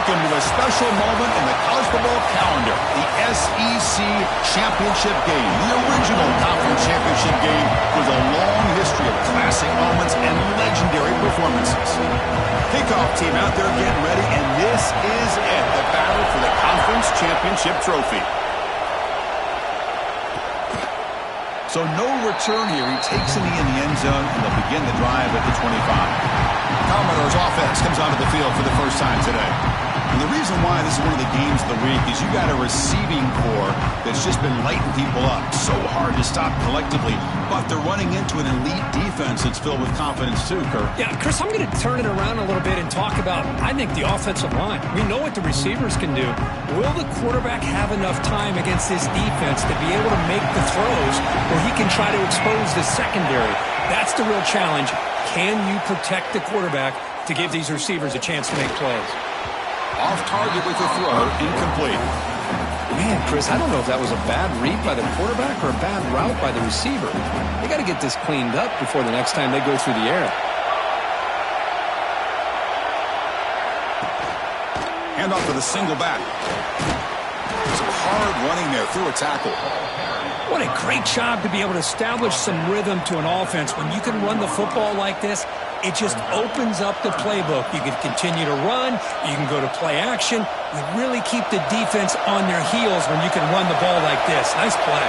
Welcome to a special moment in the college football calendar, the SEC Championship Game. The original conference championship game with a long history of classic moments and legendary performances. Kickoff team out there getting ready, and this is it, the battle for the conference championship trophy. So no return here. He takes a knee in the end zone, and they'll begin the drive at the 25. Commodore's offense comes onto the field for the first time today. And the reason why this is one of the games of the week is you got a receiving core that's just been lighting people up. So hard to stop collectively, but they're running into an elite defense that's filled with confidence too, Kirk. Yeah, Chris, I'm going to turn it around a little bit and talk about, I think, the offensive line. We know what the receivers can do. Will the quarterback have enough time against this defense to be able to make the throws where he can try to expose the secondary? That's the real challenge. Can you protect the quarterback to give these receivers a chance to make plays? Off target with the throw, incomplete. Man, Chris, I don't know if that was a bad read by the quarterback or a bad route by the receiver. They got to get this cleaned up before the next time they go through the air. Hand off to the single back. Some hard running there through a tackle. What a great job to be able to establish some rhythm to an offense. When you can run the football like this, it just opens up the playbook. You can continue to run. You can go to play action. You really keep the defense on their heels when you can run the ball like this. Nice play.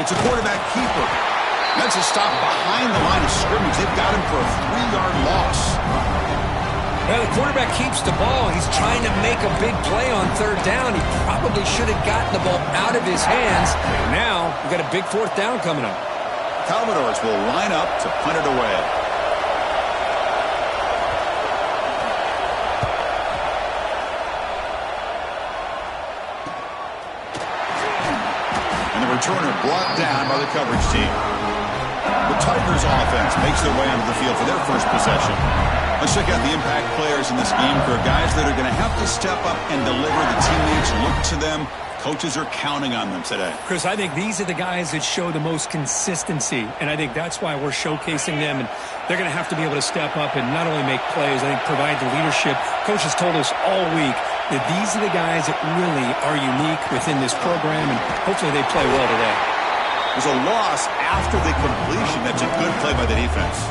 It's a quarterback keeper. That's a stop behind the line of scrimmage. They've got him for a 3-yard loss. Well, the quarterback keeps the ball. He's trying to make a big play on third down. He probably should have gotten the ball out of his hands. Now, we've got a big fourth down coming up. Commodores will line up to punt it away. And the returner brought down by the coverage team. The Tigers offense makes their way onto the field for their first possession. Let's check out the impact players in this game. For guys that are going to have to step up and deliver. The teammates look to them. Coaches are counting on them today. Chris, I think these are the guys that show the most consistency, and I think that's why we're showcasing them. And they're going to have to be able to step up and not only make plays, I think provide the leadership. Coaches told us all week that these are the guys that really are unique within this program, and hopefully they play well today. There's a loss after the completion. That's a good play by the defense.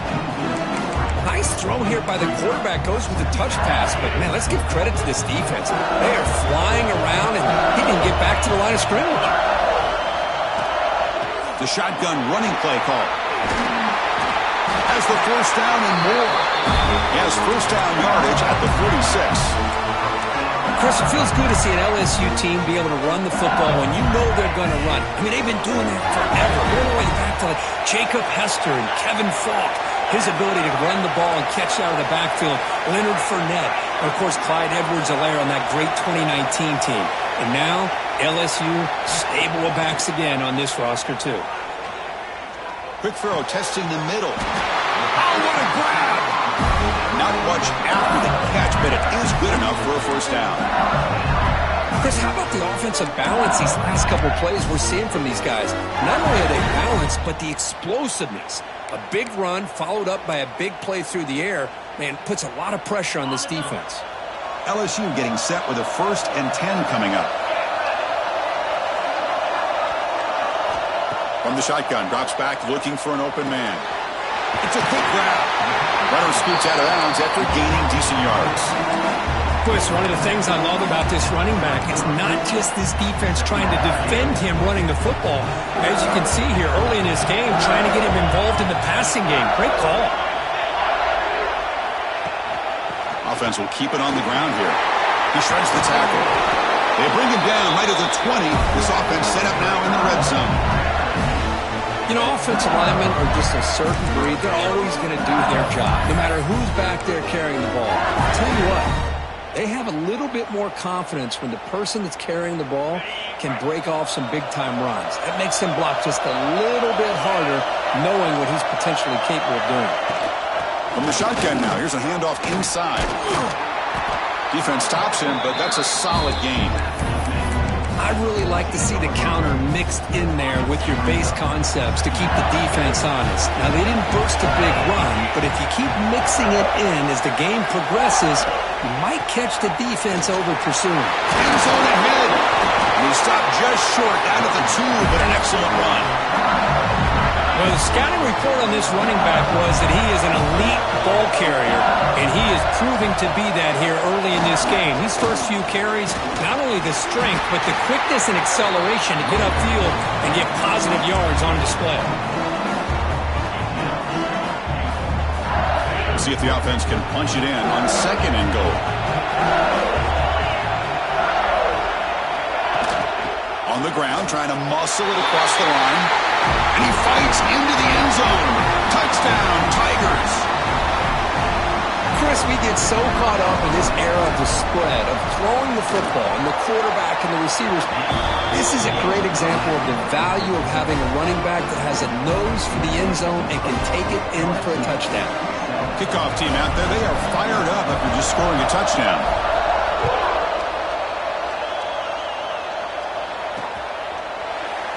Nice throw here by the quarterback. Goes with a touch pass. But, man, let's give credit to this defense. They are flying around, and he didn't get back to the line of scrimmage. The shotgun running play call. Has the first down and more. He has first down yardage at the 46. Chris, it feels good to see an LSU team be able to run the football when you know they're going to run. I mean, they've been doing that forever. All the way back to like Jacob Hester and Kevin Falk. His ability to run the ball and catch out of the backfield. Leonard Fournette. And, of course, Clyde Edwards-Helaire on that great 2019 team. And now, LSU stable of backs again on this roster, too. Quick throw, testing the middle. Oh, what a grab! Not much after the catch, but it is good enough for a first down. Chris, how about the offensive balance these last couple plays we're seeing from these guys? Not only are they balanced, but the explosiveness. A big run followed up by a big play through the air, man, puts a lot of pressure on this defense. LSU getting set with a 1st and 10 coming up. From the shotgun, drops back looking for an open man. It's a quick grab. Runner scoots out of bounds after gaining decent yards. Chris, one of the things I love about this running back, it's not just this defense trying to defend him running the football. As you can see here early in this game, trying to get him involved in the passing game. Great call. Offense will keep it on the ground here. He shreds the tackle. They bring him down right at the 20. This offense set up now in the red zone. You know, offensive linemen are just a certain breed. They're always going to do their job, no matter who's back there carrying the ball. I'll tell you what, they have a little bit more confidence when the person that's carrying the ball can break off some big-time runs. That makes him block just a little bit harder, knowing what he's potentially capable of doing. From the shotgun now, here's a handoff inside. Defense stops him, but that's a solid gain. I really like to see the counter mixed in there with your base concepts to keep the defense honest. Now, they didn't burst a big run, but if you keep mixing it in as the game progresses, you might catch the defense over pursuing. End zone ahead. And he stopped just short, down at the 2, but an excellent run. Well, the scouting report on this running back was that he is an elite ball carrier, and he is proving to be that here early in this game. These first few carries, not only the strength, but the quickness and acceleration to get upfield and get positive yards on display. See if the offense can punch it in on 2nd and goal. On the ground, trying to muscle it across the line. And he fights into the end zone. Touchdown, Tigers. Chris, we get so caught up in this era of the spread, of throwing the football and the quarterback and the receivers. This is a great example of the value of having a running back that has a nose for the end zone and can take it in for a touchdown. Kickoff team out there, they are fired up after just scoring a touchdown.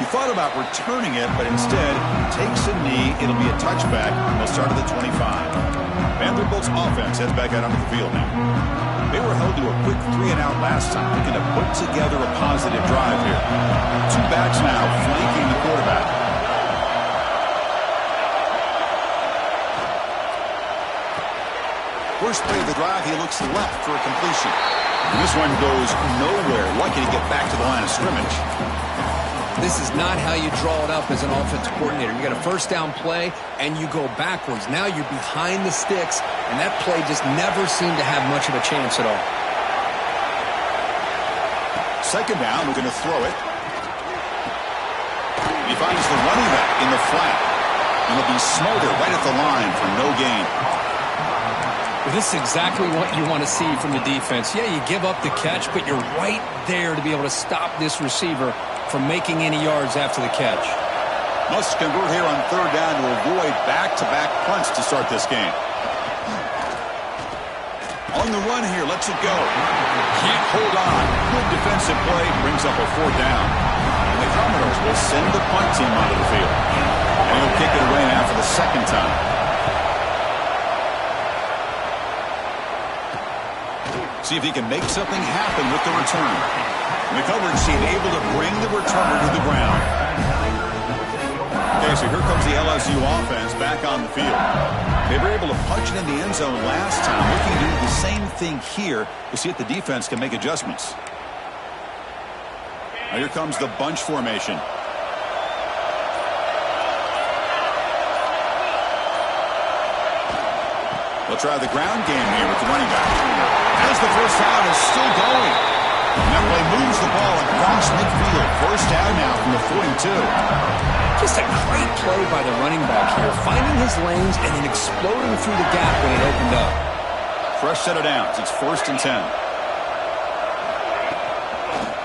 He thought about returning it, but instead takes a knee. It'll be a touchback, and they'll start at the 25. Vanderbilt's offense heads back out onto the field now. They were held to a quick 3-and-out last time. They're going to put together a positive drive here. 2 backs now flanking the quarterback. First play of the drive, he looks left for a completion. And this one goes nowhere. Lucky to get back to the line of scrimmage. This is not how you draw it up as an offensive coordinator. You got a first down play, and you go backwards. Now you're behind the sticks, and that play just never seemed to have much of a chance at all. 2nd down, we're going to throw it. He finds the running back in the flat. And it'll be smothered right at the line for no gain. Well, this is exactly what you want to see from the defense. Yeah, you give up the catch, but you're right there to be able to stop this receiver from making any yards after the catch. Must convert here on 3rd down to avoid back-to-back punts to start this game. On the run here, lets it go. Can't hold on. Good defensive play, brings up a 4th down. And the Commodores will send the punt team onto the field. And he'll kick it away now for the 2nd time. See if he can make something happen with the return. And the coverage team able to bring the returner to the ground. Okay, so here comes the LSU offense back on the field. They were able to punch it in the end zone last time. Looking to do the same thing here to see if the defense can make adjustments. Now here comes the bunch formation. They'll try the ground game here with the running back. As the first down is still going. And that play moves the ball across midfield. First down now from the 42. Just a great play by the running back here, finding his lanes and then exploding through the gap when it opened up. Fresh set of downs. It's 1st and 10.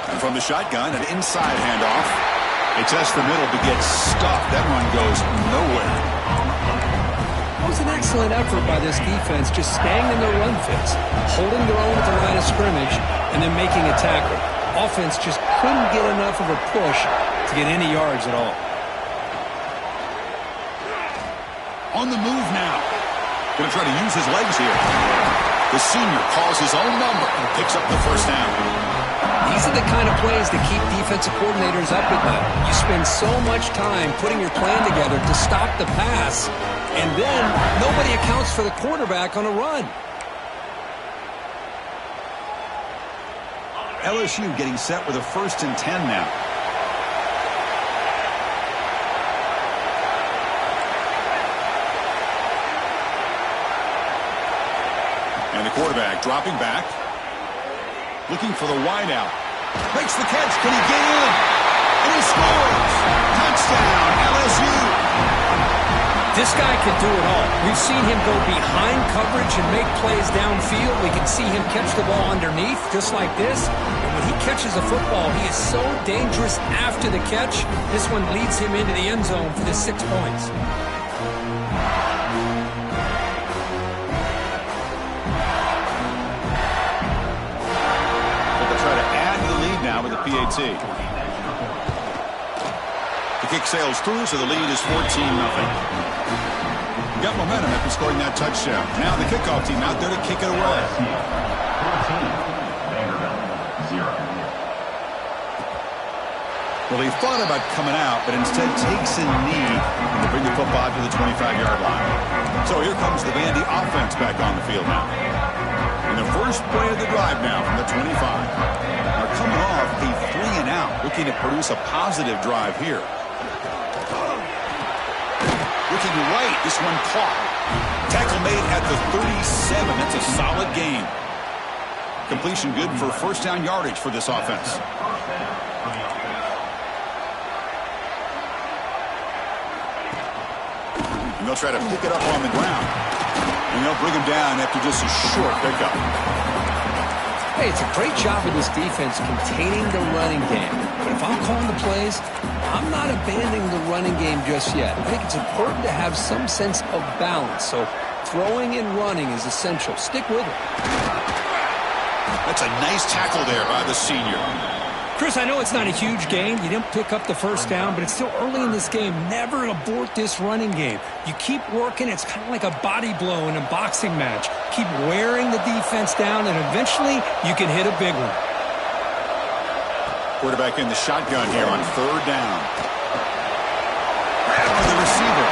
And from the shotgun, an inside handoff. They test the middle but get stuffed. That one goes nowhere. It was an excellent effort by this defense, just staying in their run fits, holding their own at the line of scrimmage, and then making a tackle. Offense just couldn't get enough of a push to get any yards at all. On the move now. Going to try to use his legs here. The senior calls his own number and picks up the first down. These are the kind of plays that keep defensive coordinators up at night. You spend so much time putting your plan together to stop the pass, and then nobody accounts for the quarterback on a run. LSU getting set with a 1st and 10 now. And the quarterback dropping back. Looking for the wideout. Makes the catch. Can he get in? And he scores. Touchdown, LSU. This guy can do it all. We've seen him go behind coverage and make plays downfield. We can see him catch the ball underneath, just like this. And when he catches a football, he is so dangerous after the catch. This one leads him into the end zone for the 6 points. Try to add to the lead now with the PAT PAT. The kick sails through, so the lead is 14-0. Got momentum after scoring that touchdown. Now the kickoff team out there to kick it away. Well, he thought about coming out, but instead takes a knee to bring the football to the 25-yard line. So here comes the Vandy offense back on the field now. And the first play of the drive now from the 25. They're coming off a 3-and-out, looking to produce a positive drive here. Looking right, this one caught. Tackle made at the 37. That's a solid gain. Completion good for first down yardage for this offense. And they'll try to pick it up on the ground. And they'll bring him down after just a short pickup. Hey, it's a great job of this defense containing the running game. But if I'm calling the plays, I'm not abandoning the running game just yet. I think it's important to have some sense of balance. So throwing and running is essential. Stick with it. That's a nice tackle there by the senior. Chris, I know it's not a huge gain. You didn't pick up the first down, but it's still early in this game. Never abort this running game. You keep working. It's kind of like a body blow in a boxing match. Keep wearing the defense down, and eventually you can hit a big one. Quarterback in the shotgun here on third down. Grab the receiver.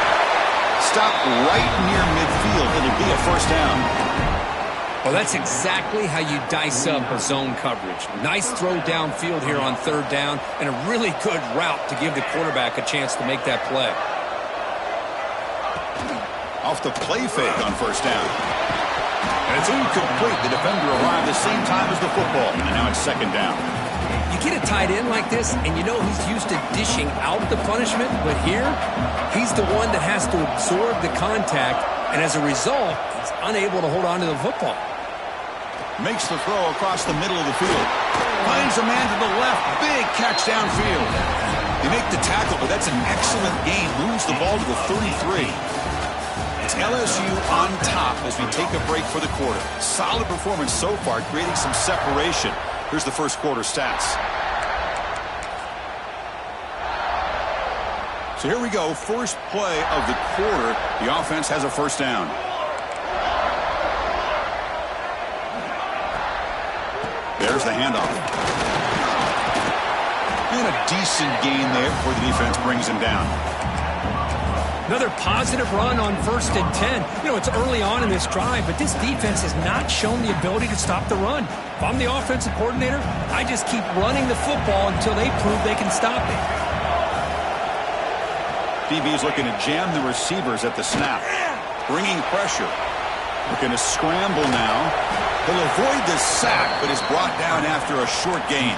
Stop right near midfield. It'll be a first down. Well, that's exactly how you dice up a zone coverage. Nice throw downfield here on third down, and a really good route to give the quarterback a chance to make that play. Off the play fake on first down. And it's incomplete. The defender arrived the same time as the football, and now it's second down. You get a tight end like this, and you know he's used to dishing out the punishment, but here, he's the one that has to absorb the contact, and as a result, he's unable to hold on to the football. Makes the throw across the middle of the field. Finds a man to the left. Big catch downfield. They make the tackle, but that's an excellent gain. Moves the ball to the 33. It's LSU on top as we take a break for the quarter. Solid performance so far, creating some separation. Here's the first quarter stats. So here we go. First play of the quarter. The offense has a first down. There's the handoff. And a decent gain there before the defense brings him down. Another positive run on 1st and 10. You know, it's early on in this drive, but this defense has not shown the ability to stop the run. If I'm the offensive coordinator, I just keep running the football until they prove they can stop it. DB is looking to jam the receivers at the snap. Bringing pressure. Looking to scramble now. He'll avoid the sack, but is brought down after a short gain.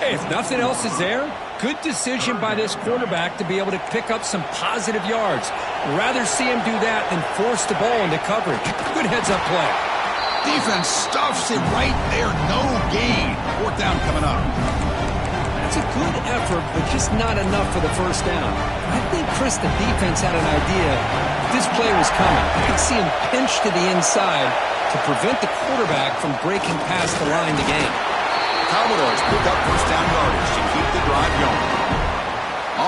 Hey, if nothing else is there, good decision by this quarterback to be able to pick up some positive yards. Rather see him do that than force the ball into coverage. Good heads-up play. Defense stuffs him right there. No gain. Fourth down coming up. That's a good effort, but just not enough for the first down. I think, Chris, the defense had an idea. This play was coming. You could see him pinch to the inside to prevent the quarterback from breaking past the line to gain. Commodores pick up first down yardage to keep the drive going.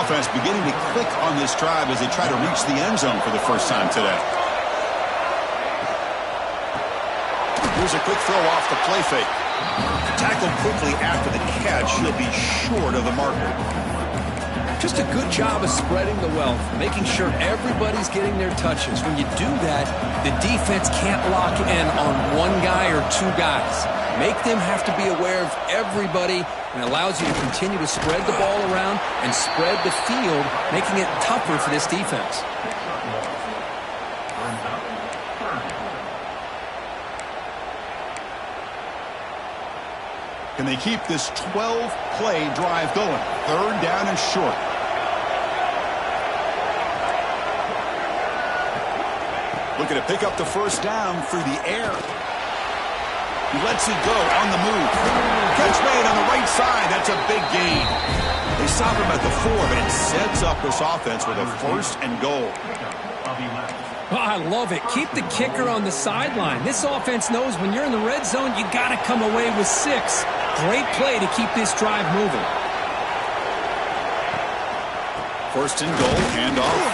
Offense beginning to click on this drive as they try to reach the end zone for the first time today. Here's a quick throw off the play fake. Tackled quickly after the catch. He'll be short of the marker. Just a good job of spreading the wealth, making sure everybody's getting their touches. When you do that, the defense can't lock in on one guy or two guys. Make them have to be aware of everybody, and allows you to continue to spread the ball around and spread the field, making it tougher for this defense. Can they keep this 12-play drive going? Third down and short. Looking to pick up the first down through the air. He lets it go on the move. Catch made on the right side. That's a big gain. They stop him at the 4, but it sets up this offense with a first and goal. Oh, I love it. Keep the kicker on the sideline. This offense knows when you're in the red zone, you got to come away with 6. Great play to keep this drive moving. First and goal, handoff.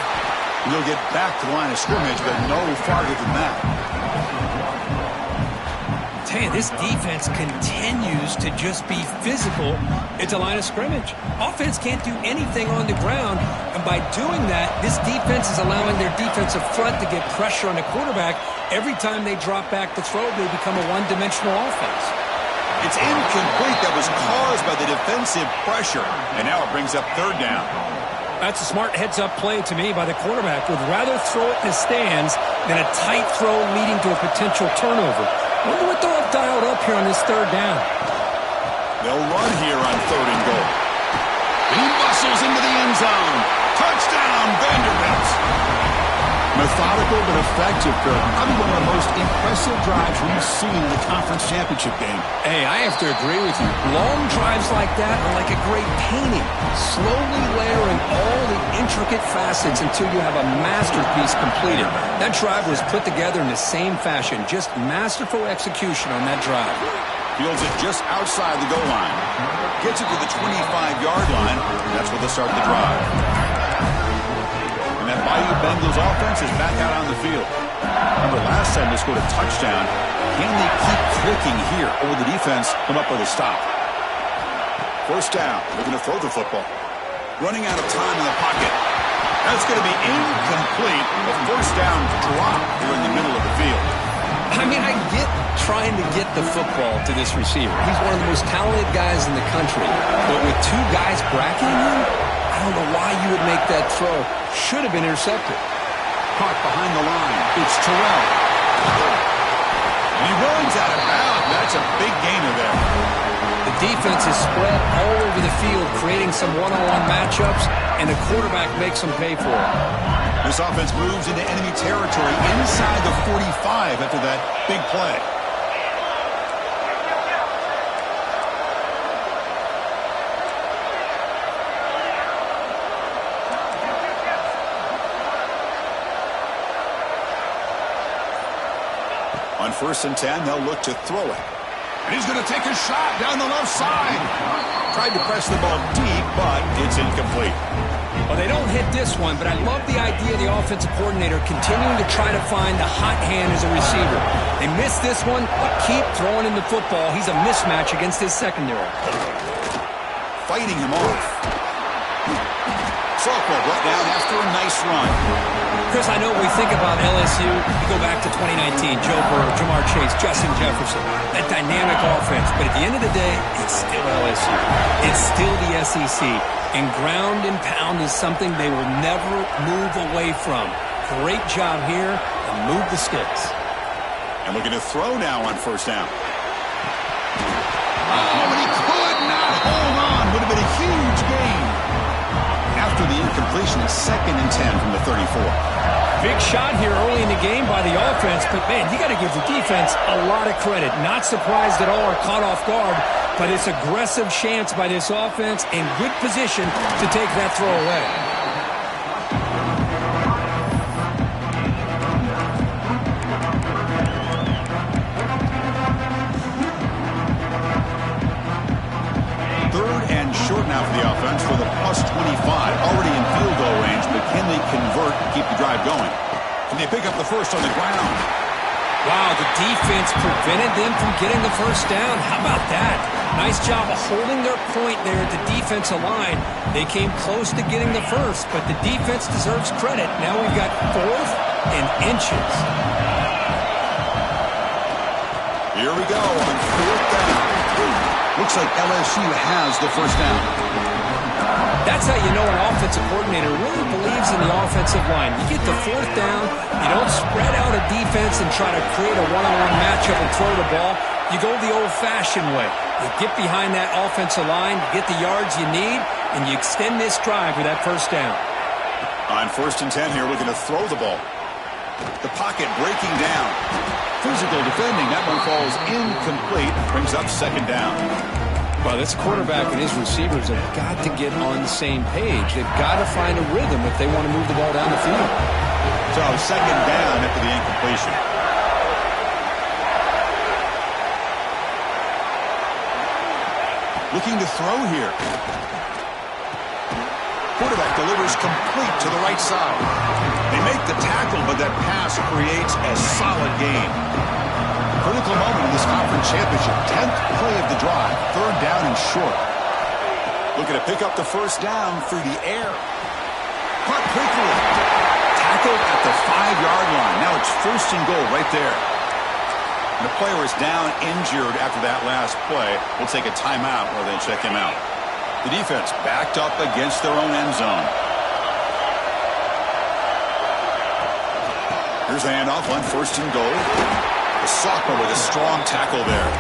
He'll get back to the line of scrimmage, but no farther than that. Tell you, this defense continues to just be physical at the line of scrimmage. Offense can't do anything on the ground, and by doing that, this defense is allowing their defensive front to get pressure on the quarterback. Every time they drop back to throw, they become a one-dimensional offense. It's incomplete. That was caused by the defensive pressure, and now it brings up third down. That's a smart heads-up play to me by the quarterback. Would rather throw it in the stands than a tight throw leading to a potential turnover. I wonder what they'll have dialed up here on this third down. They'll run here on third and goal. He bustles into the end zone. Touchdown, Vanderbilt. Methodical but effective, Kirk. Probably one of the most impressive drives we've seen in the conference championship game. Hey, I have to agree with you. Long drives like that are like a great painting. Slowly layering all the intricate facets until you have a masterpiece completed. That drive was put together in the same fashion. Just masterful execution on that drive. Fields it just outside the goal line. Gets it to the 25-yard line. That's where they start the drive. And that Bayou Bengals offense is back out on the field. Remember, last time they scored a touchdown. Can they keep clicking here? Or will the defense come up with a stop? First down. They're going to throw the football. Running out of time in the pocket. That's going to be incomplete. A first down drop here in the middle of the field. I mean, I get trying to get the football to this receiver. He's one of the most talented guys in the country. But with 2 guys bracketing him, I don't know why you would make that throw. Should have been intercepted. Caught behind the line. It's Terrell. And he runs out of bounds. That's a big gainer there. The defense is spread all over the field, creating some one-on-one matchups, and the quarterback makes them pay for it. This offense moves into enemy territory inside the 45 after that big play. On 1st and 10, they'll look to throw it. And he's going to take a shot down the left side. Tried to press the ball deep, but it's incomplete. Well, they don't hit this one, but I love the idea of the offensive coordinator continuing to try to find the hot hand as a receiver. They missed this one, but keep throwing him the football. He's a mismatch against his secondary. Fighting him off. Softball brought down after a nice run. Chris, I know we think about LSU. You go back to 2019, Joe Burrow, Jamar Chase, Justin Jefferson, that dynamic offense. But at the end of the day, it's still LSU. It's still the SEC. And ground and pound is something they will never move away from. Great job here, and move the sticks. And looking to throw now on 1st down. Oh, and he could not hold on. Would have been a huge gain. After the incompletion, 2nd and 10 from the 34. Big shot here early in the game by the offense, but man, you got to give the defense a lot of credit. Not surprised at all or caught off guard, but it's aggressive chance by this offense in good position to take that throw away. Third and short now for the offense for the +25. Already in field goal range, but can they convert and keep the drive going? Can they pick up the first on the ground? Wow, the defense prevented them from getting the first down. How about that? Nice job of holding their point there at the defensive line. They came close to getting the first, but the defense deserves credit. Now we've got 4th and inches. Here we go on 4th down. Looks like LSU has the first down. That's how you know an offensive coordinator really believes in the offensive line. You get the 4th down, you don't spread out a defense and try to create a one-on-one matchup and throw the ball. You go the old-fashioned way. You get behind that offensive line, you get the yards you need, and you extend this drive with that first down. On 1st and 10 here, looking to throw the ball. The pocket breaking down. Physical defending. That one falls incomplete. Brings up 2nd down. Well, this quarterback and his receivers have got to get on the same page. They've got to find a rhythm if they want to move the ball down the field. So second down after the incompletion. Looking to throw here. Quarterback delivers complete to the right side. They make the tackle, but that pass creates a solid gain. Critical moment in this conference championship. 10th play of the drive. Third down and short. Looking to pick up the first down through the air. Caught quickly. Tackled at the 5-yard line. Now it's first and goal right there. And the player is down injured after that last play. We'll take a timeout while they check him out. The defense backed up against their own end zone. Here's the handoff on first and goal. The sophomore with a strong tackle there.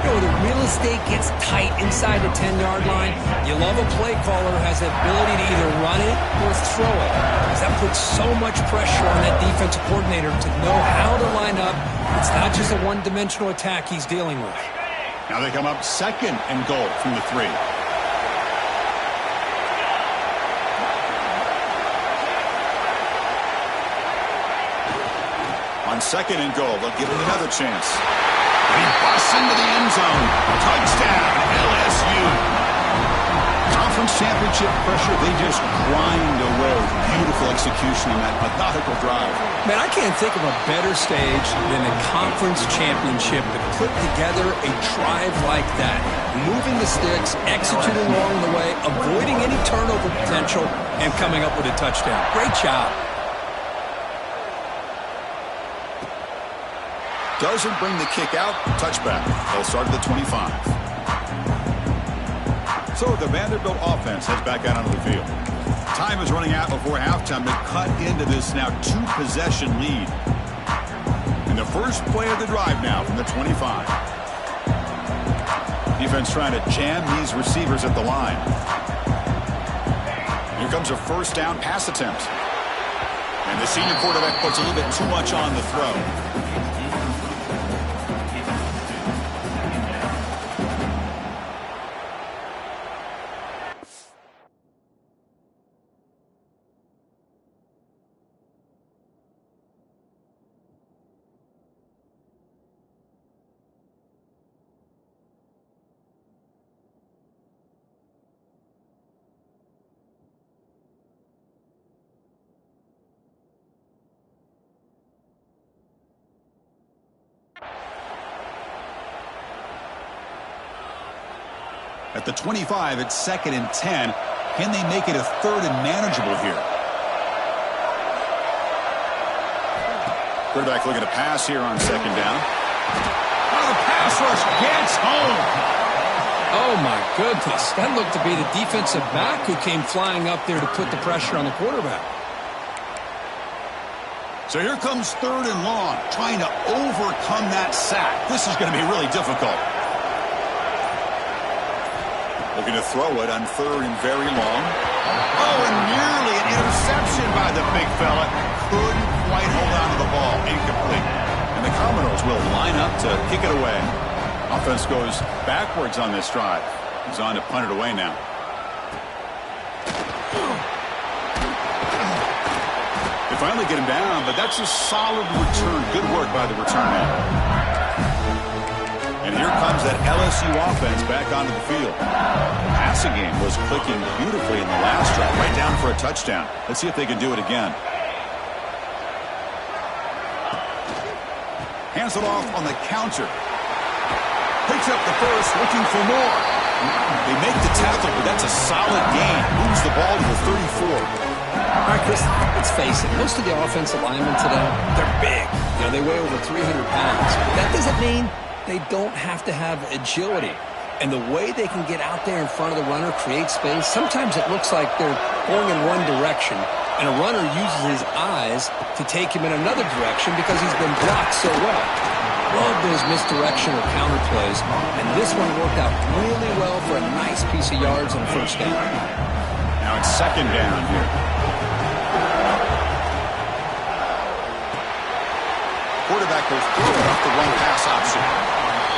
You know, the real estate gets tight inside the 10-yard line. You love a play caller who has the ability to either run it or throw it, because that puts so much pressure on that defensive coordinator to know how to line up. It's not just a one-dimensional attack he's dealing with. Now they come up second and goal from the 3. On second and goal, they'll give him another chance. And he busts into the end zone. Touchdown, LSU. Conference championship pressure, they just grind away. Beautiful execution on that methodical drive. Man, I can't think of a better stage than a conference championship to put together a drive like that. Moving the sticks, executing along the way, avoiding any turnover potential, and coming up with a touchdown. Great job. Doesn't bring the kick out. Touchback. They'll start at the 25. So the Vanderbilt offense heads back out onto the field. Time is running out before halftime to cut into this now 2-possession lead. And the first play of the drive now from the 25. Defense trying to jam these receivers at the line. Here comes a first down pass attempt. And the senior quarterback puts a little bit too much on the throw. At the 25, it's second and 10. Can they make it a third and manageable here? Quarterback looking to pass here on second down. Oh, the pass rush gets home. Oh, my goodness. That looked to be the defensive back who came flying up there to put the pressure on the quarterback. So here comes third and long, trying to overcome that sack. This is going to be really difficult. Looking to throw it on third and very long. Oh, and nearly an interception by the big fella. Couldn't quite hold on to the ball. Incomplete. And the Commodores will line up to kick it away. Offense goes backwards on this drive. He's on to punt it away now. They finally get him down, but that's a solid return. Good work by the return man. And here comes that LSU offense back onto the field. The passing game was clicking beautifully in the last drive, right down for a touchdown. Let's see if they can do it again. Hands it off on the counter. Picks up the first, looking for more. They make the tackle, but that's a solid gain. Moves the ball to the 34. All right, Chris, let's face it. Most of the offensive linemen today, they're big. You know, they weigh over 300 pounds. But that doesn't mean they don't have to have agility. And the way they can get out there in front of the runner, create space, sometimes it looks like they're going in one direction, and a runner uses his eyes to take him in another direction because he's been blocked so well. Love those misdirection or counter plays, and this one worked out really well for a nice piece of yards and a first down. Now it's second down here. Quarterback will throw it off the run pass option.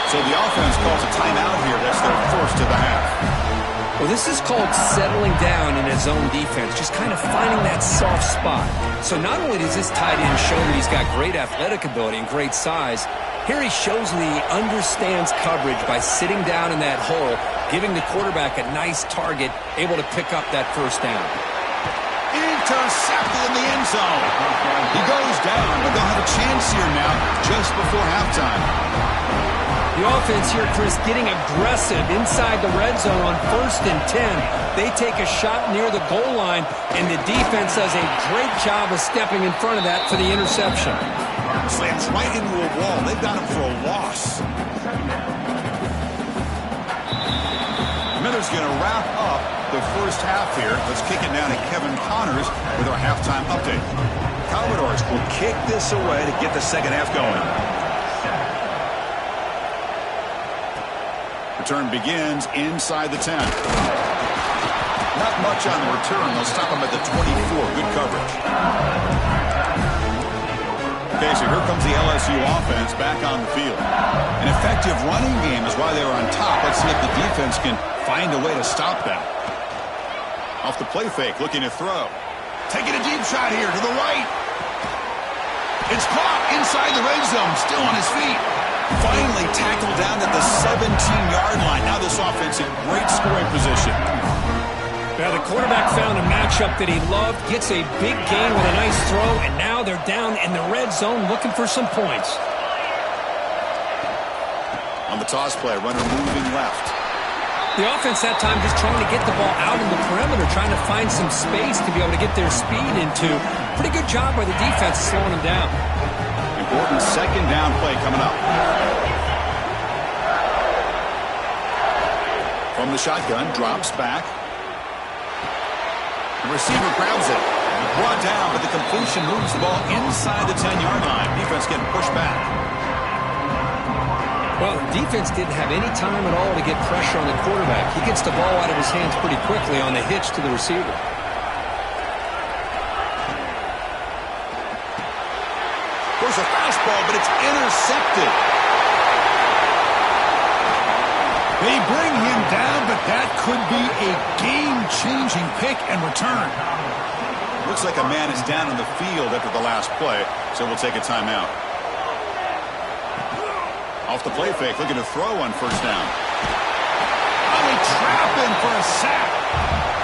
So the offense calls a timeout here. That's their first of the half. Well, this is called settling down in his own defense, just kind of finding that soft spot. So not only does this tight end show that he's got great athletic ability and great size, here he shows that he understands coverage by sitting down in that hole, giving the quarterback a nice target, able to pick up that first down. Intercepted in the end zone. He goes down, but they'll have a chance here now just before halftime. The offense here, Chris, getting aggressive inside the red zone on 1st and 10. They take a shot near the goal line, and the defense does a great job of stepping in front of that for the interception. Slams right into a wall. They've got him for a loss. Miller's going to wrap up the first half here. Let's kick it down to Kevin Connors with our halftime update. Commodores will kick this away to get the second half going. Return begins inside the 10. Not much on the return. They'll stop him at the 24. Good coverage. Okay, so here comes the LSU offense back on the field. An effective running game is why they were on top. Let's see if the defense can find a way to stop them. Off the play fake, looking to throw. Taking a deep shot here to the right. It's caught inside the red zone, still on his feet. Finally tackled down at the 17-yard line. Now this offense in great scoring position. Now the quarterback found a matchup that he loved, gets a big gain with a nice throw, and now they're down in the red zone looking for some points. On the toss play, runner moving left. The offense that time just trying to get the ball out in the perimeter, trying to find some space to be able to get their speed into. Pretty good job by the defense slowing them down. Important second down play coming up. From the shotgun, drops back. The receiver grabs it. Brought down, but the completion moves the ball inside the 10-yard line. Defense getting pushed back. Well, the defense didn't have any time at all to get pressure on the quarterback. He gets the ball out of his hands pretty quickly on the hitch to the receiver. There's a fastball, but it's intercepted. They bring him down, but that could be a game-changing pick and return. Looks like a man is down in the field after the last play, so we'll take a timeout. Off the play fake, looking to throw on first down. Oh, he trapped him for a sack.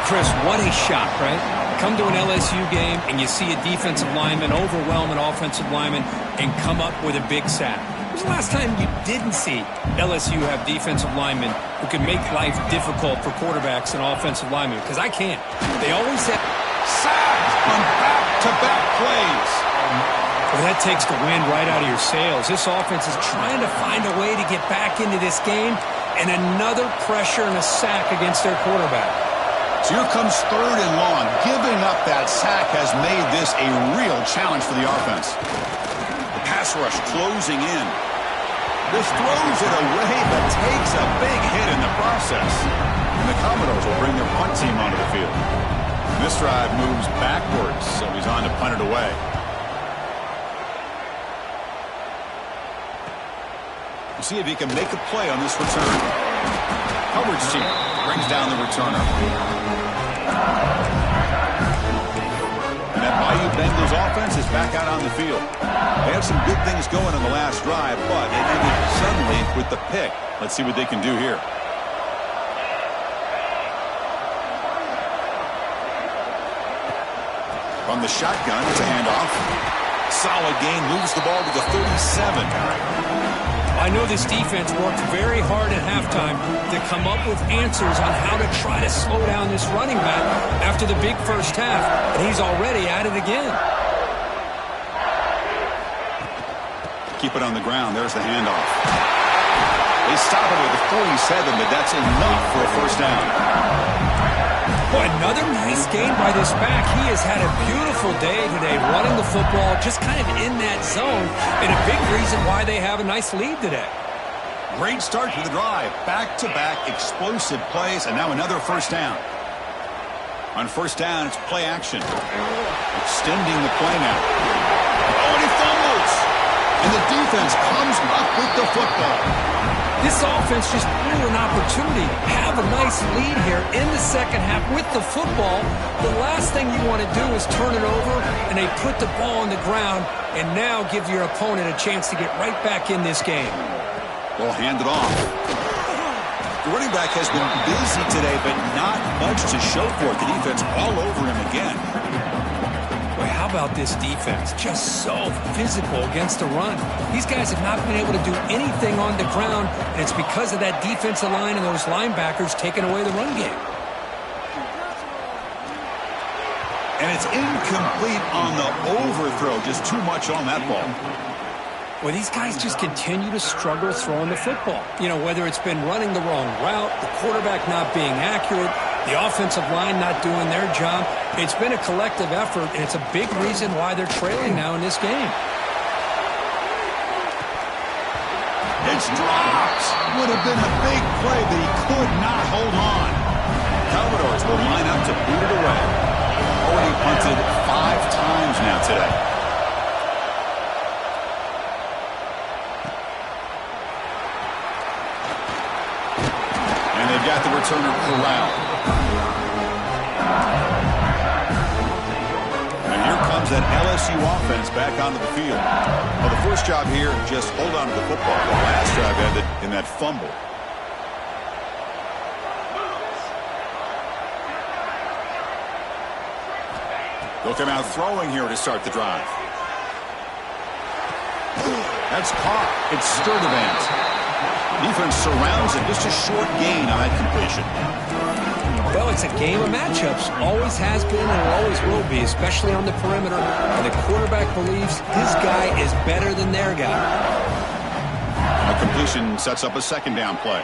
Chris, what a shot, right? Come to an LSU game and you see a defensive lineman overwhelm an offensive lineman and come up with a big sack. When was the last time you didn't see LSU have defensive linemen who can make life difficult for quarterbacks and offensive linemen? Because I can't. They always have sacks on back-to-back plays. Well, that takes the wind right out of your sails. This offense is trying to find a way to get back into this game, and another pressure and a sack against their quarterback. So here comes third and long. Giving up that sack has made this a real challenge for the offense. The pass rush closing in. This throws it away, but takes a big hit in the process. And the Commodores will bring their punt team onto the field. This drive moves backwards, so he's on to punt it away. We'll see if he can make a play on this return. Coverage team brings down the returner. And that Bayou Bengals offense is back out on the field. They have some good things going on the last drive, but it ended suddenly with the pick. Let's see what they can do here. From the shotgun, it's a handoff. Solid gain, moves the ball to the 37. I know this defense worked very hard at halftime to come up with answers on how to try to slow down this running back after the big first half, and he's already at it again. Keep it on the ground. There's the handoff. They stop it with the 47, but that's enough for a first down. Boy, another nice game by this back. He has had a beautiful day today running the football, just kind of in that zone, and a big reason why they have a nice lead today. Great start to the drive. Back-to-back explosive plays, and now another first down. On first down, it's play action. Extending the play now. Oh, and he fumbles! And the defense comes up with the football. This offense just blew an opportunity. Have a nice lead here in the second half with the football. The last thing you want to do is turn it over, and they put the ball on the ground and now give your opponent a chance to get right back in this game. Ball handed off. The running back has been busy today, but not much to show for it. The defense all over him again. Boy, how about this defense? Just so physical against the run. These guys have not been able to do anything on the ground, and it's because of that defensive line and those linebackers taking away the run game. And it's incomplete on the overthrow. Just too much on that ball. Well, these guys just continue to struggle throwing the football. You know, whether it's been running the wrong route, the quarterback not being accurate, the offensive line not doing their job. It's been a collective effort, and it's a big reason why they're trailing now in this game. It's dropped. Would have been a big play, but he could not hold on. Commodores will line up to boot it away. Already punted 5 times now today. They've got the returner corralled. And here comes that LSU offense back onto the field. Well, the first job here, just hold on to the football. The last drive ended in that fumble. They'll come out throwing here to start the drive. That's caught. It's Sturdivant. Defense surrounds it. Just a short gain on that completion. Well, it's a game of matchups. Always has been and always will be, especially on the perimeter. And the quarterback believes his guy is better than their guy. A completion sets up a second down play.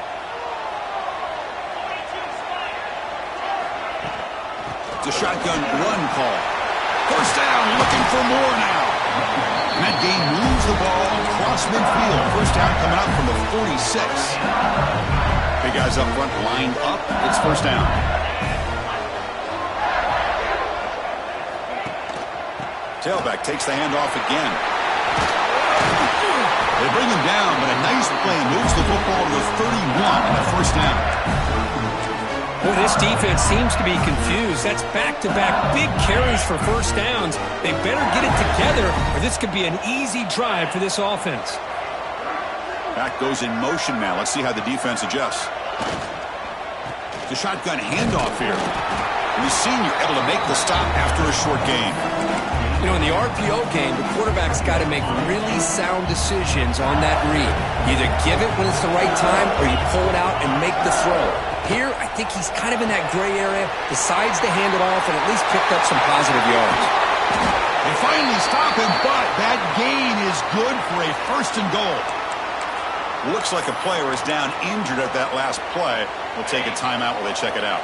It's a shotgun run call. First down, looking for more now. And that game moves the ball across midfield. First down coming up from the 46. Big guys up front lined up. It's first down. Tailback takes the handoff again. They bring him down, but a nice play moves the football to the 31 on the first down. Boy, this defense seems to be confused. That's back-to-back big carries for first downs. They better get it together, or this could be an easy drive for this offense. Back goes in motion now. Let's see how the defense adjusts. The shotgun handoff here. And the senior able to make the stop after a short gain. You know, in the RPO game, the quarterback's got to make really sound decisions on that read. Either give it when it's the right time, or you pull it out and make the throw. Here, I think he's kind of in that gray area, decides to hand it off, and at least picked up some positive yards. They finally stop him, but that gain is good for a first and goal. Looks like a player is down injured at that last play. We'll take a timeout while they check it out.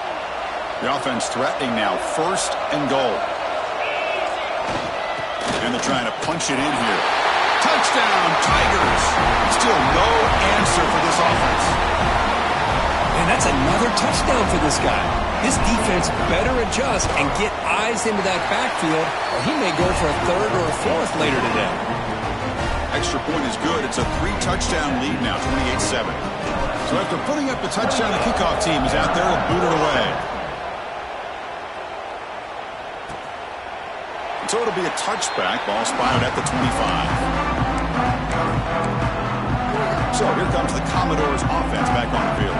The offense threatening now, first and goal. And they're trying to punch it in here. Touchdown, Tigers! Still no answer for this offense. And that's another touchdown for this guy. This defense better adjust and get eyes into that backfield, or he may go for a third or a fourth later today. Extra point is good. It's a 3-touchdown lead now, 28-7. So after putting up the touchdown, the kickoff team is out there to boot it away. So it'll be a touchback. Ball spotted at the 25. So here comes the Commodores offense back on the field.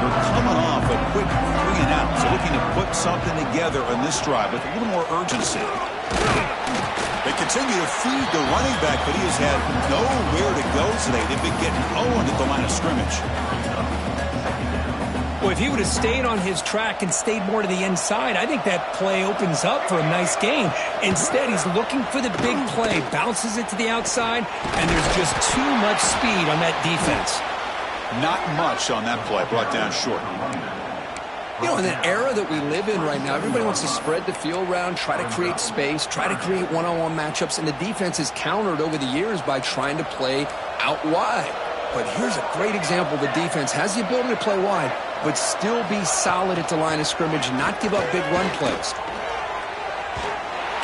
They're coming off a quick 3-and-out, so looking to put something together on this drive with a little more urgency. They continue to feed the running back, but he has had nowhere to go today. They've been getting owned at the line of scrimmage. Well, if he would have stayed on his track and stayed more to the inside, I think that play opens up for a nice gain. Instead, he's looking for the big play, bounces it to the outside, and there's just too much speed on that defense. Not much on that play, brought down short. You know, in the era that we live in right now, everybody wants to spread the field around, try to create space, try to create one-on-one matchups, and the defense is countered over the years by trying to play out wide. But here's a great example. The defense has the ability to play wide, but still be solid at the line of scrimmage, not give up big run plays.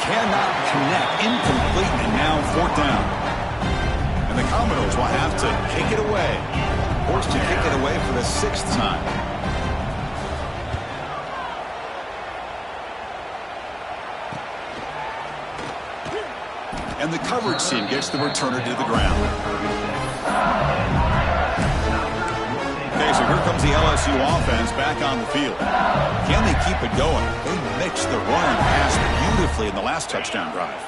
Cannot connect, incomplete, and now fourth down. And the Commodores will have to kick it away. forced to kick it away for the 6th time. And the coverage team gets the returner to the ground. Okay, so here comes the LSU offense back on the field. Can they keep it going? They mixed the run and pass beautifully in the last touchdown drive.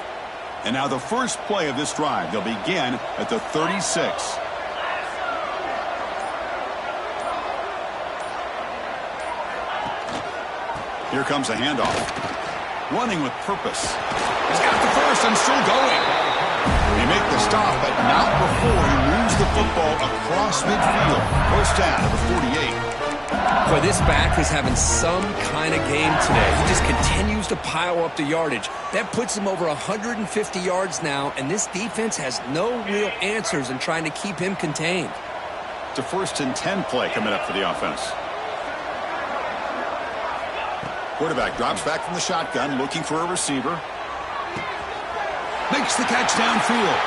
And now the first play of this drive, they'll begin at the 36. Here comes a handoff. Running with purpose. He's got the first and still going. He make the stop, but not before he moves the football across midfield. First down to the 48. Boy, this back is having some kind of game today. He just continues to pile up the yardage. That puts him over 150 yards now, and this defense has no real answers in trying to keep him contained. It's a 1st and 10 play coming up for the offense. Quarterback drops back from the shotgun, looking for a receiver. Makes the catch downfield.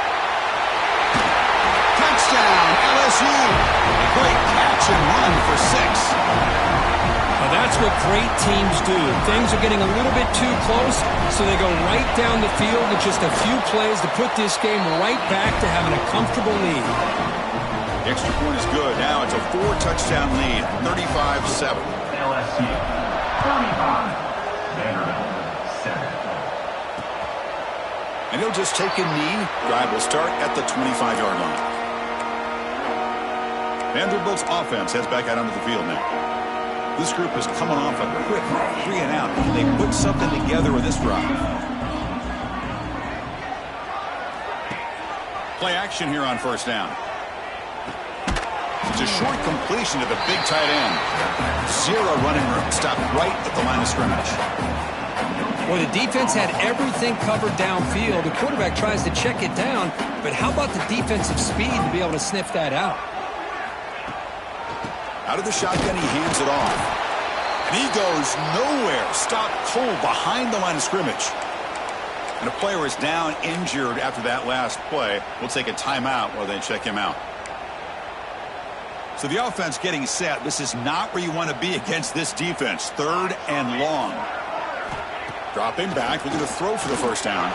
Touchdown, LSU. Great catch and run for 6. Now that's what great teams do. Things are getting a little bit too close, so they go right down the field with just a few plays to put this game right back to having a comfortable lead. The extra point is good. Now it's a 4-touchdown lead, 35-7. LSU, 35. Vanderbilt, 7. And he'll just take a knee. Drive will start at the 25-yard line. Vanderbilt's offense heads back out onto the field now. This group is coming off a quick 3-and-out. Can they put something together with this drive? Play action here on first down. It's a short completion to the big tight end. 0 running room. Stopped right at the line of scrimmage. Well, the defense had everything covered downfield. The quarterback tries to check it down, but how about the defensive speed to be able to sniff that out? Out of the shotgun, he hands it off. And he goes nowhere. Stopped cold behind the line of scrimmage. And a player is down, injured after that last play. We'll take a timeout while they check him out. So the offense getting set. This is not where you want to be against this defense. 3rd and long. Dropping back, looking to throw for the first down.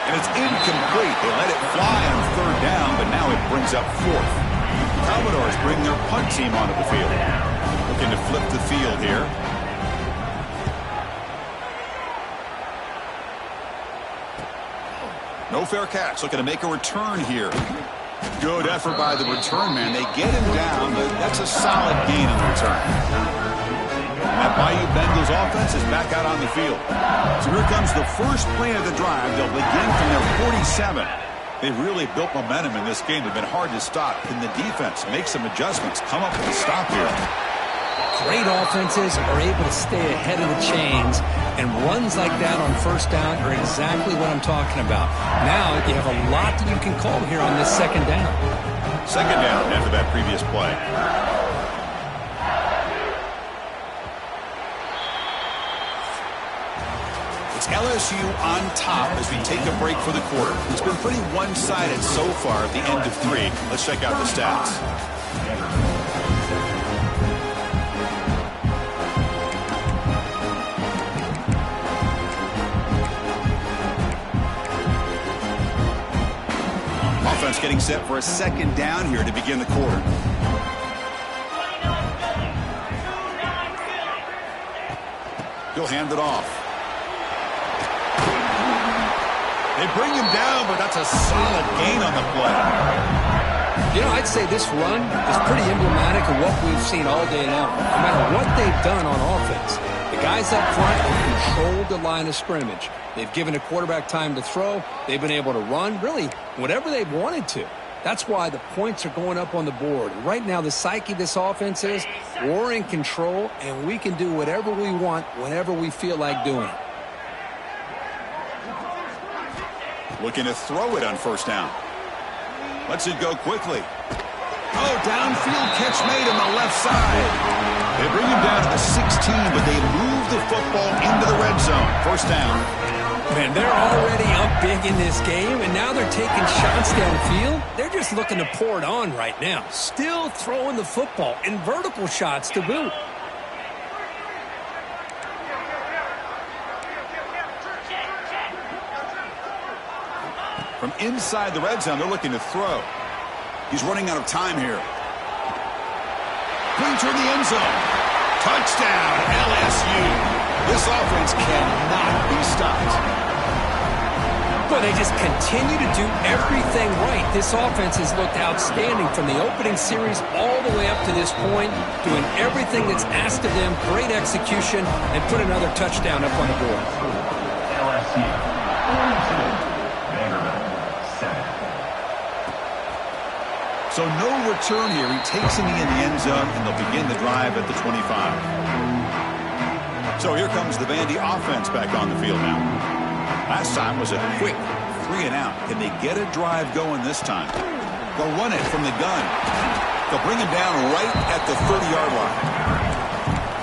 And it's incomplete. They let it fly on 3rd down, but now it brings up 4th. Commodores bring their punt team onto the field. Looking to flip the field here. No fair catch. Looking to make a return here. Good effort by the return man. They get him down, but that's a solid gain in the return. That Bayou Bengals offense is back out on the field. So here comes the first play of the drive. They'll begin from their 47. They've really built momentum in this game. They've been hard to stop. Can the defense make some adjustments, come up with a stop here? Great offenses are able to stay ahead of the chains, and runs like that on first down are exactly what I'm talking about. Now you have a lot that you can call here on this 2nd down. 2nd down after that previous play. It's LSU on top as we take a break for the quarter. It's been pretty one-sided so far at the end of 3. Let's check out the stats. Offense getting set for a 2nd down here to begin the quarter. He'll hand it off. They bring him down, but that's a solid gain on the play. You know, I'd say this run is pretty emblematic of what we've seen all day long. No matter what they've done on offense, the guys up front have controlled the line of scrimmage. They've given a quarterback time to throw. They've been able to run, really, whatever they've wanted to. That's why the points are going up on the board. Right now, the psyche of this offense is we're in control, and we can do whatever we want whenever we feel like doing it. Looking to throw it on first down. Lets it go quickly. Oh, downfield catch made on the left side. They bring him down to the 16, but they move the football into the red zone. First down. Man, they're already up big in this game, and now they're taking shots downfield. They're just looking to pour it on right now. Still throwing the football, and vertical shots to boot. From inside the red zone, they're looking to throw. He's running out of time here. Clean toward the end zone. Touchdown, LSU. This offense cannot be stopped. But they just continue to do everything right. This offense has looked outstanding from the opening series all the way up to this point, doing everything that's asked of them, great execution, and put another touchdown up on the board. LSU 42, Vanderbilt 7. So no return here. He takes in the end zone, and they'll begin the drive at the 25. So here comes the Vandy offense back on the field now. Last time was a quick 3-and-out. Can they get a drive going this time? They'll run it from the gun. They'll bring him down right at the 30-yard line.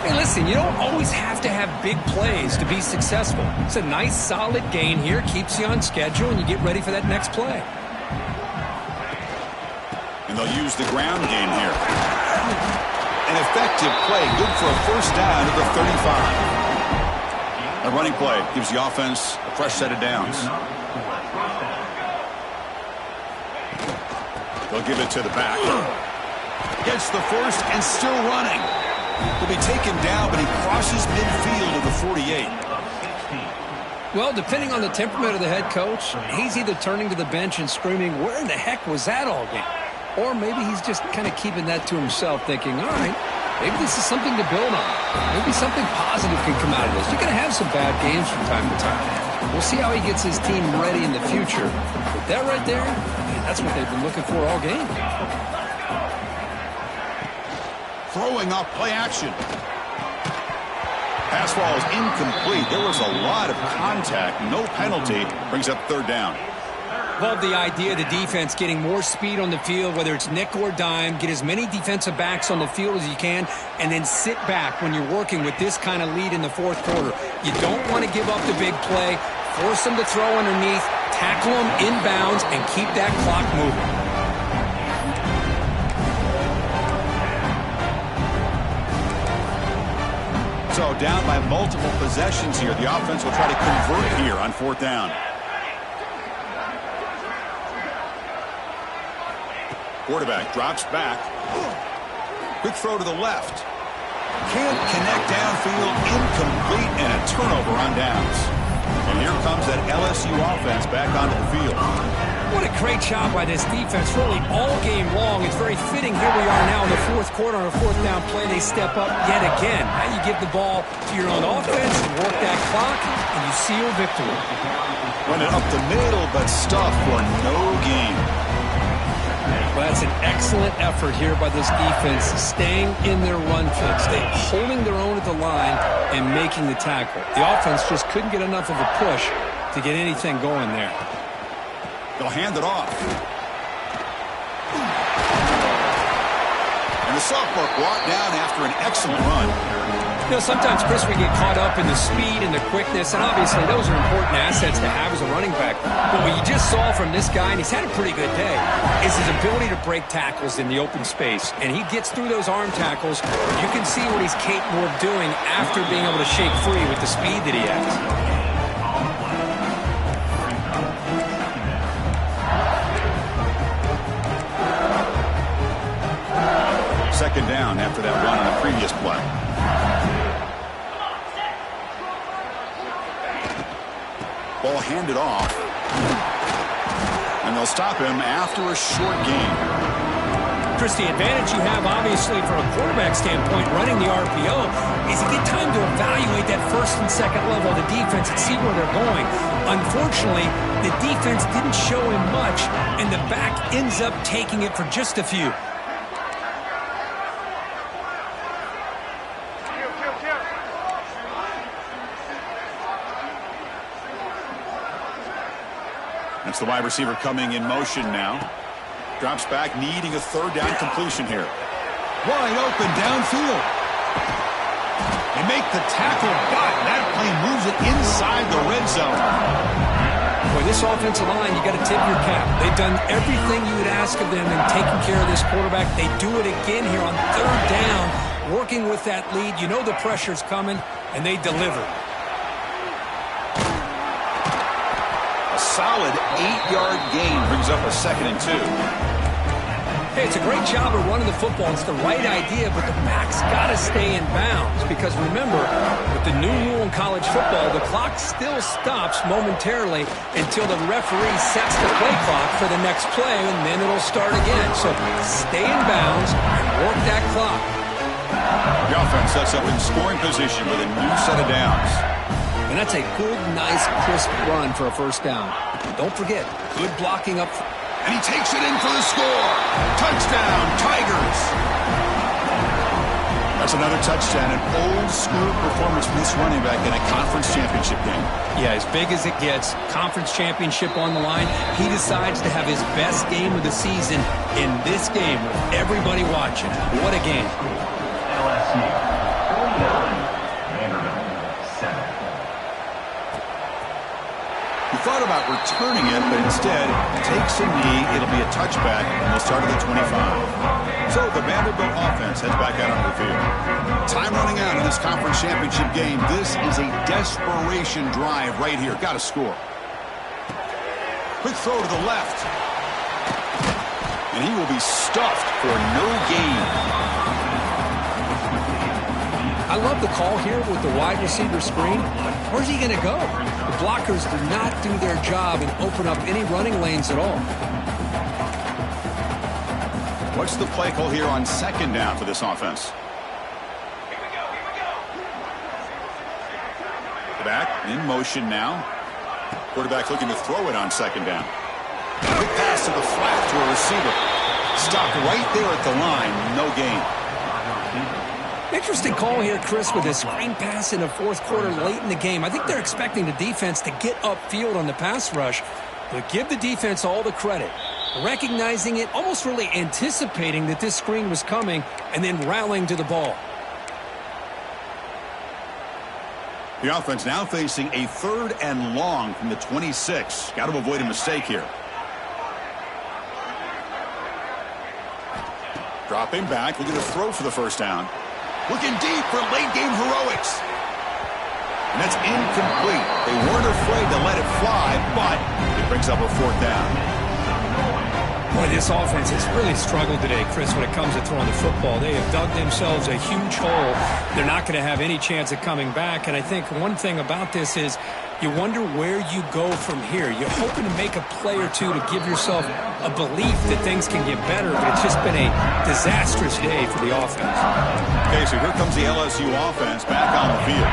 Hey, listen, you don't always have to have big plays to be successful. It's a nice, solid gain here. Keeps you on schedule, and you get ready for that next play. And they'll use the ground game here. An effective play, good for a first down at the 35. A running play gives the offense a fresh set of downs. They'll give it to the back. Gets the first and still running. He'll be taken down, but he crosses midfield to the 48. Well, depending on the temperament of the head coach, he's either turning to the bench and screaming, where in the heck was that all game? Or maybe he's just kind of keeping that to himself, thinking, all right, maybe this is something to build on. Maybe something positive can come out of this. You're going to have some bad games from time to time. We'll see how he gets his team ready in the future. But that right there, that's what they've been looking for all game. Throwing off play action. Pass ball is incomplete. There was a lot of contact. No penalty. Brings up third down. Love the idea of the defense getting more speed on the field, whether it's nickel or dime. Get as many defensive backs on the field as you can, and then sit back when you're working with this kind of lead in the fourth quarter. You don't want to give up the big play. Force them to throw underneath, tackle them inbounds, and keep that clock moving. So down by multiple possessions here. The offense will try to convert here on fourth down. Quarterback drops back. Quick throw to the left. Can't connect downfield. Incomplete, and a turnover on downs. And here comes that LSU offense back onto the field. What a great job by this defense, really all game long. It's very fitting. Here we are now in the fourth quarter on a fourth down play. They step up yet again. Now you give the ball to your own offense and work that clock, and you seal victory. Run it up the middle, but stuff for no gain. Well, that's an excellent effort here by this defense, staying in their run fix, holding their own at the line and making the tackle. The offense just couldn't get enough of a push to get anything going there. They'll hand it off. And the sophomore brought down after an excellent run. You know, sometimes, Chris, we get caught up in the speed and the quickness, and obviously those are important assets to have as a running back. But what you just saw from this guy, and he's had a pretty good day, is his ability to break tackles in the open space. And he gets through those arm tackles. You can see what he's capable of doing after being able to shake free with the speed that he has. Second down after that run on the previous play. Ball handed off. And they'll stop him after a short gain. Chris, the advantage you have, obviously, from a quarterback standpoint, running the RPO, is you get time to evaluate that first and second level of the defense and see where they're going. Unfortunately, the defense didn't show him much, and the back ends up taking it for just a few. That's the wide receiver coming in motion now. Drops back, needing a third down completion here. Wide open downfield. They make the tackle, but that play moves it inside the red zone. Boy, this offensive line, you got to tip your cap. They've done everything you would ask of them in taking care of this quarterback. They do it again here on third down, working with that lead. You know the pressure's coming, and they deliver. A solid 8-yard gain brings up a 2nd and 2. Hey, it's a great job of running the football. It's the right idea, but the back's got to stay in bounds because remember, with the new rule in college football, the clock still stops momentarily until the referee sets the play clock for the next play, and then it'll start again. So stay in bounds and work that clock. The offense sets up in scoring position with a new set of downs. And that's a good, nice, crisp run for a first down. Don't forget, good blocking up front. And he takes it in for the score. Touchdown, Tigers. That's another touchdown, an old-school performance from this running back in a conference championship game. Yeah, as big as it gets, conference championship on the line. He decides to have his best game of the season in this game with everybody watching. What a game. LSU, 49. Vanderbilt, 7. He thought about returning it, but instead takes a knee. It'll be a touchback, and they'll start at the 25. So the Vanderbilt offense heads back out onto the field. Time running out in this conference championship game. This is a desperation drive right here. Got to score. Quick throw to the left. And he will be stuffed for no gain. I love the call here with the wide receiver screen. Where's he going to go? The blockers do not do their job and open up any running lanes at all. What's the play call here on 2nd down for this offense? The back in motion now. Quarterback looking to throw it on 2nd down. Quick pass to the flat to a receiver. Stopped right there at the line. No gain. Interesting call here, Chris, with a screen pass in the 4th quarter late in the game. I think they're expecting the defense to get upfield on the pass rush, but give the defense all the credit. Recognizing it, almost really anticipating that this screen was coming, and then rallying to the ball. The offense now facing a 3rd and long from the 26. Got to avoid a mistake here. Dropping back, looking to throw for the first down. Looking deep for late-game heroics. And that's incomplete. They weren't afraid to let it fly, but it brings up a 4th down. Boy, this offense has really struggled today, Chris, when it comes to throwing the football. They have dug themselves a huge hole. They're not going to have any chance of coming back. And I think one thing about this is you wonder where you go from here. You're hoping to make a play or two to give yourself a belief that things can get better, but it's just been a disastrous day for the offense. Okay, so here comes the LSU offense back on the field.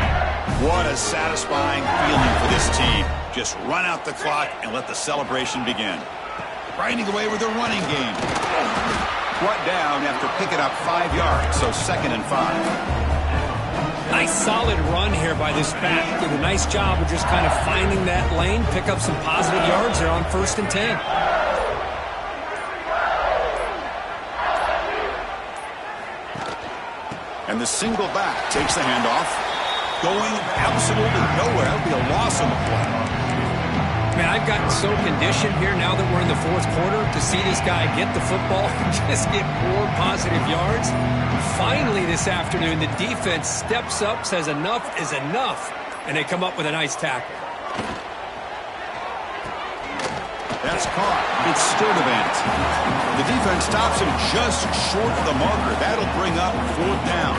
What a satisfying feeling for this team. Just run out the clock and let the celebration begin. Grinding away with their running game. Brought down after picking up 5 yards, so 2nd and 5. Nice solid run here by this back. Did a nice job of just kind of finding that lane, pick up some positive yards there on 1st and 10. And the single back takes the handoff. Going absolutely nowhere. That would be a loss on the play. Man, I've gotten so conditioned here now that we're in the 4th quarter to see this guy get the football and just get more positive yards. Finally this afternoon, the defense steps up, says enough is enough, and they come up with a nice tackle. That's caught. It's Sturdivant. The defense stops him just short of the marker. That'll bring up 4th down.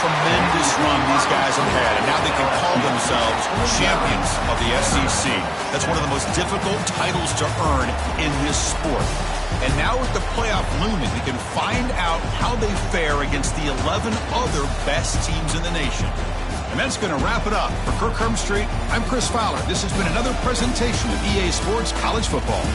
Tremendous run these guys have had, and now they can call themselves champions of the SEC. That's one of the most difficult titles to earn in this sport. And now with the playoff looming, we can find out how they fare against the 11 other best teams in the nation. And that's going to wrap it up. For Kirk Street, I'm Chris Fowler. This has been another presentation of EA Sports College Football.